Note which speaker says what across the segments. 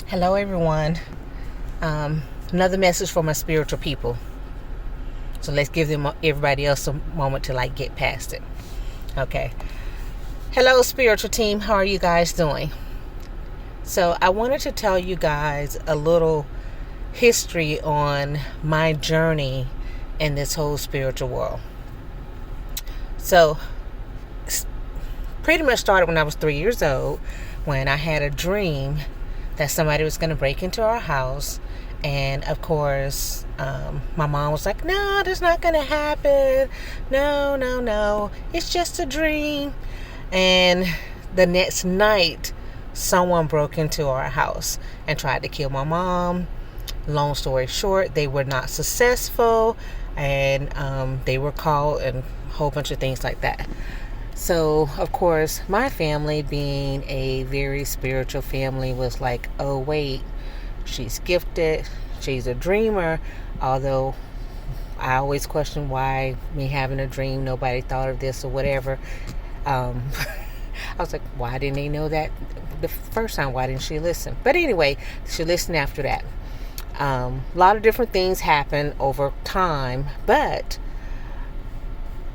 Speaker 1: Hello, everyone. Another message for my spiritual people. So let's give everybody else a moment to get past it. Okay. Hello, spiritual team. How are you guys doing? So I wanted to tell you guys a little history on my journey in this whole spiritual world. So pretty much started when I was 3 years old, when I had a dream that somebody was going to break into our house. And of course, my mom was like, no, that's not going to happen. No. It's just a dream. And the next night, someone broke into our house and tried to kill my mom. Long story short, they were not successful. And they were caught and a whole bunch of things like that. So, of course, my family, being a very spiritual family, was like, oh, wait, she's gifted, she's a dreamer. Although I always question why me having a dream, nobody thought of this or whatever. I was like, why didn't they know that the first time? Why didn't she listen? But anyway, she listened after that. A lot of different things happened over time, but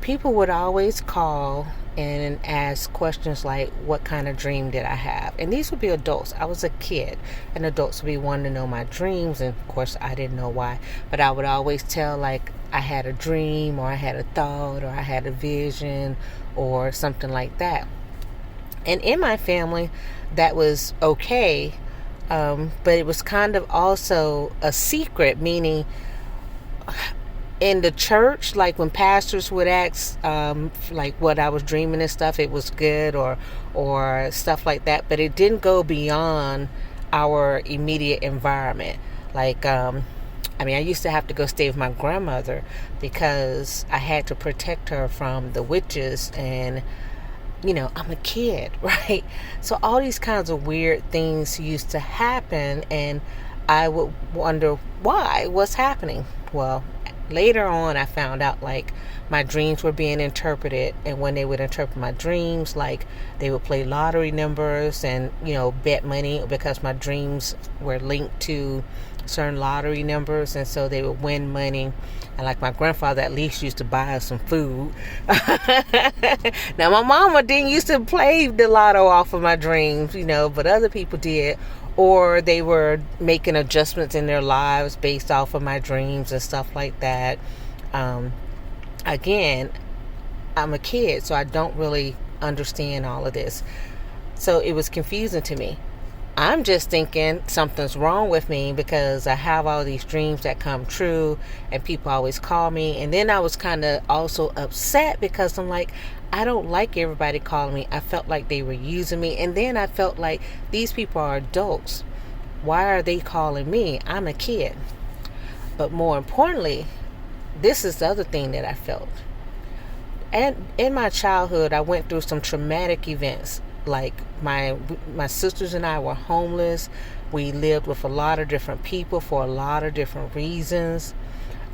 Speaker 1: people would always call and ask questions like, what kind of dream did I have? And these would be adults. I was a kid, and adults would be wanting to know my dreams, and of course I didn't know why, but I would always tell, like, I had a dream, or I had a thought, or I had a vision, or something like that. And in my family, that was okay, but it was kind of also a secret, meaning in the church, like when pastors would ask like what I was dreaming and stuff, it was good or stuff like that, but it didn't go beyond our immediate environment. Like I used to have to go stay with my grandmother because I had to protect her from the witches, and I'm a kid, right? So all these kinds of weird things used to happen, and I would wonder what's happening. Well, later on, I found out, like, my dreams were being interpreted, and when they would interpret my dreams, like, they would play lottery numbers and bet money, because my dreams were linked to certain lottery numbers, and so they would win money. And like my grandfather at least used to buy us some food. Now my mama didn't used to play the lotto off of my dreams, but other people did, or they were making adjustments in their lives based off of my dreams and stuff like that. Again, I'm a kid, so I don't really understand all of this, so it was confusing to me. I'm just thinking something's wrong with me because I have all these dreams that come true, and people always call me. And then I was kind of also upset because I'm like, I don't like everybody calling me. I felt like they were using me. And then I felt like these people are adults. Why are they calling me? I'm a kid. But more importantly, this is the other thing that I felt. And in my childhood, I went through some traumatic events. Like my sisters and I were homeless. We lived with a lot of different people for a lot of different reasons.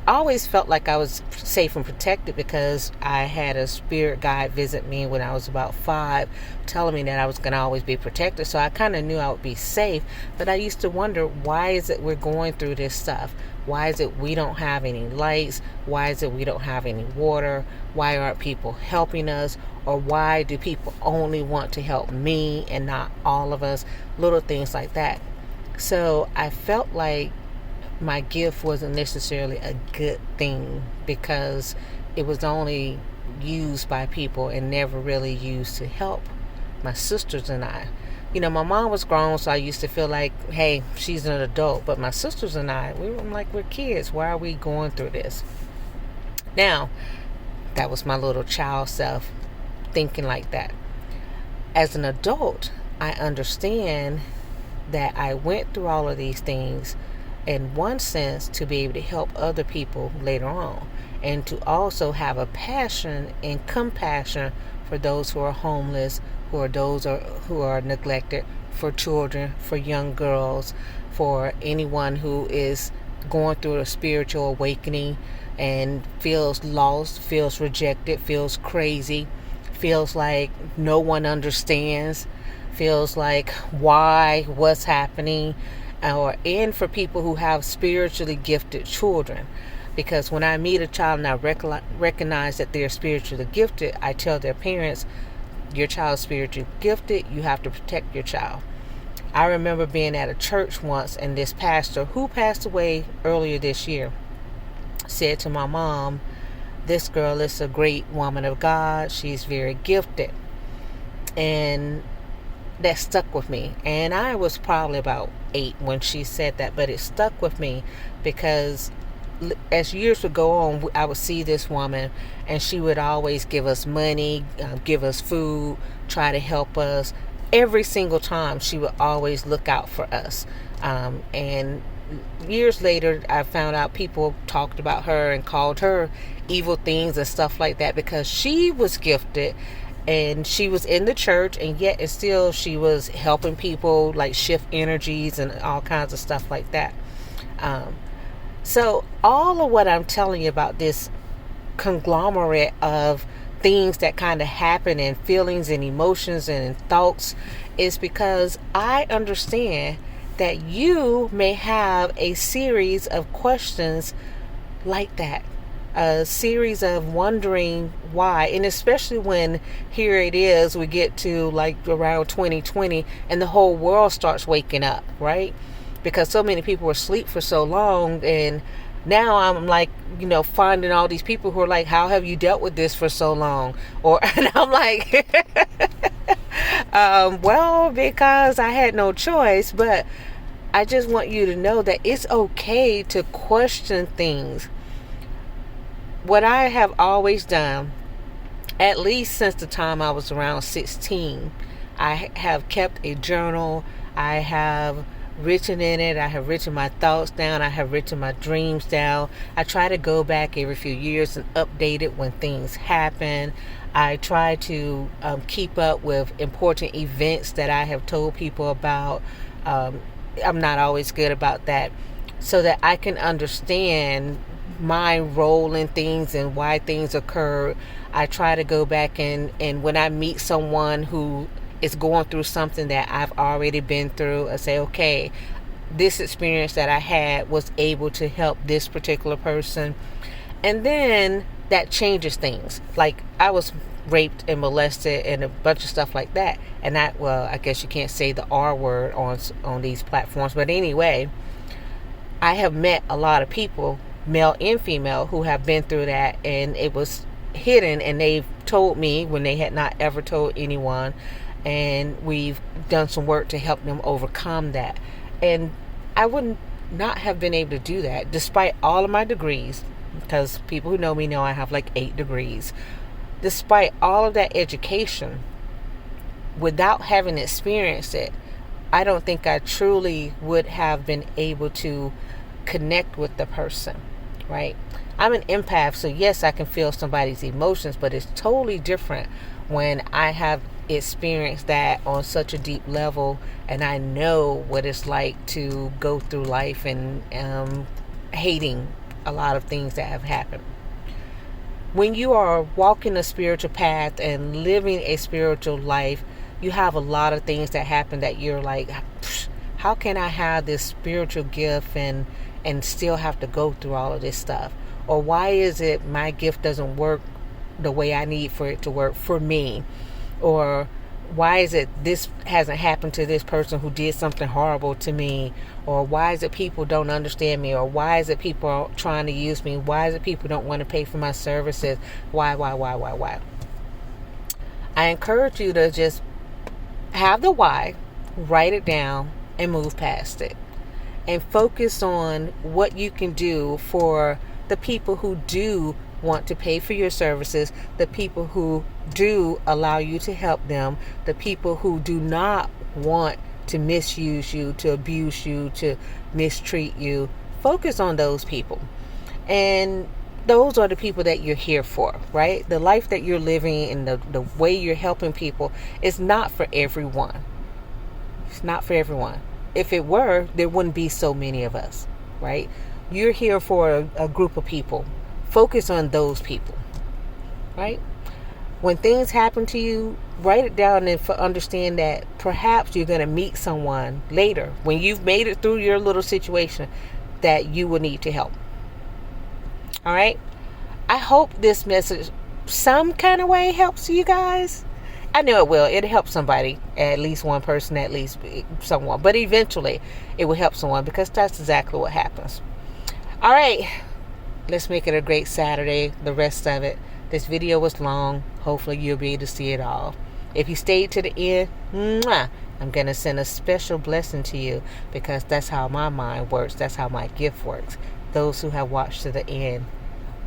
Speaker 1: I always felt like I was safe and protected because I had a spirit guide visit me when I was about 5, telling me that I was going to always be protected. So I kind of knew I would be safe. But I used to wonder, why is it we're going through this stuff? Why is it we don't have any lights? Why is it we don't have any water? Why aren't people helping us? Or why do people only want to help me and not all of us? Little things like that. So I felt like my gift wasn't necessarily a good thing because it was only used by people and never really used to help my sisters and I. My mom was grown, so I used to feel like, hey, she's an adult. But my sisters and I, we're kids. Why are we going through this? Now, that was my little child self thinking like that. As an adult, I understand that I went through all of these things in one sense to be able to help other people later on, and to also have a passion and compassion for those who are homeless, who are neglected, for children, for young girls, for anyone who is going through a spiritual awakening and feels lost, feels rejected, feels crazy, feels like no one understands, feels like what's happening, or and for people who have spiritually gifted children. Because when I meet a child and I recognize that they're spiritually gifted, I tell their parents, your child's spiritually gifted, you have to protect your child. I remember being at a church once, and this pastor, who passed away earlier this year, said to my mom, this girl is a great woman of God. She's very gifted. And that stuck with me. And I was probably about 8 when she said that, but it stuck with me because as years would go on, I would see this woman, and she would always give us money, give us food, try to help us. Every single time, she would always look out for us. And years later, I found out people talked about her and called her evil things and stuff like that because she was gifted and she was in the church, and yet and still she was helping people like shift energies and all kinds of stuff like that. So all of what I'm telling you about this conglomerate of things that kind of happen and feelings and emotions and thoughts is because I understand that you may have a series of questions like that, a series of wondering why. And especially when here it is, we get to like around 2020 and the whole world starts waking up, right? Because so many people were asleep for so long, and now I'm like, finding all these people who are like, how have you dealt with this for so long? And I'm like, well, because I had no choice. But I just want you to know that it's okay to question things. What I have always done, at least since the time I was around 16, I have kept a journal. I have written in it. I have written my thoughts down. I have written my dreams down. I try to go back every few years and update it when things happen. I try to keep up with important events that I have told people about. I'm not always good about that, so that I can understand my role in things and why things occur. I try to go back and when I meet someone who is going through something that I've already been through, I say, okay, this experience that I had was able to help this particular person. And then that changes things. Like I was raped and molested and a bunch of stuff like that. And I guess you can't say the R word on these platforms. But anyway, I have met a lot of people, male and female, who have been through that, and it was hidden, and they've told me when they had not ever told anyone. And we've done some work to help them overcome that. And I would not have been able to do that despite all of my degrees, because people who know me know I have like 8 degrees. Despite all of that education, without having experienced it, I don't think I truly would have been able to connect with the person, right? I'm an empath, so yes, I can feel somebody's emotions, but it's totally different when I have experienced that on such a deep level, and I know what it's like to go through life and hating a lot of things that have happened. When you are walking a spiritual path and living a spiritual life, you have a lot of things that happen that you're like, how can I have this spiritual gift and still have to go through all of this stuff? Or why is it my gift doesn't work the way I need for it to work for me? Or why is it this hasn't happened to this person who did something horrible to me? Or why is it people don't understand me? Or why is it people are trying to use me? Why is it people don't want to pay for my services? Why? I encourage you to just have the why, write it down, and move past it. And focus on what you can do for the people who do want to pay for your services, the people who do allow you to help them, the people who do not want to misuse you, to abuse you, to mistreat you. Focus on those people. And those are the people that you're here for, right? The life that you're living and the way you're helping people is not for everyone. It's not for everyone. If it were, there wouldn't be so many of us, right? You're here for a group of people. Focus on those people, right? when things happen to you, write it down and understand that perhaps you're going to meet someone later when you've made it through your little situation that you will need to help. All right. I hope this message some kind of way helps you guys. I know it will. It'll help somebody, at least one person, at least someone. But eventually it will help someone, because that's exactly what happens. All right. Let's make it a great Saturday, the rest of it. This video was long. Hopefully you'll be able to see it all. If you stayed to the end, I'm going to send a special blessing to you, because that's how my mind works. That's how my gift works. Those who have watched to the end,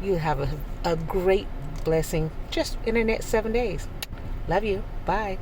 Speaker 1: you have a great blessing just in the next 7 days. Love you. Bye.